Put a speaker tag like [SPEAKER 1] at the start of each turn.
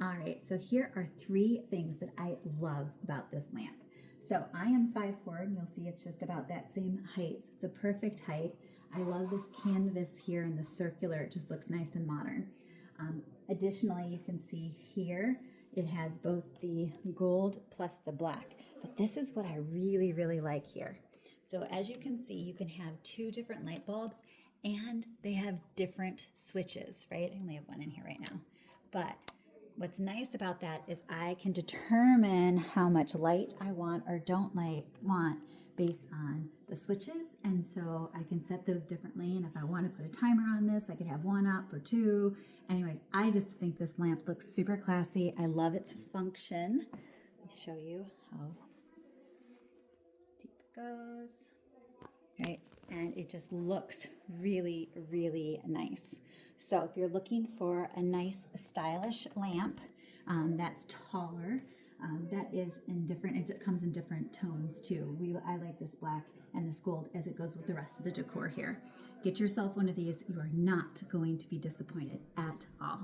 [SPEAKER 1] All right, so here are 3 things that I love about this lamp. So I am 5'4", and you'll see it's just about that same height. So it's a perfect height. I love this canvas here and the circular. It just looks nice and modern. Additionally, you can see here, it has both the gold plus the black. But this is what I really, really like here. So as you can see, you can have 2 different light bulbs, and they have different switches, right? I only have one in here right now. But what's nice about that is I can determine how much light I want or don't want based on the switches. And so I can set those differently. And if I want to put a timer on this, I could have 1 up or 2. Anyways, I just think this lamp looks super classy. I love its function. Let me show you how deep it goes. Right? And it just looks really, really nice. So if you're looking for a nice, stylish lamp that's taller, that is in different, it comes in different tones too. I like this black and this gold as it goes with the rest of the decor here. Get yourself one of these. You are not going to be disappointed at all.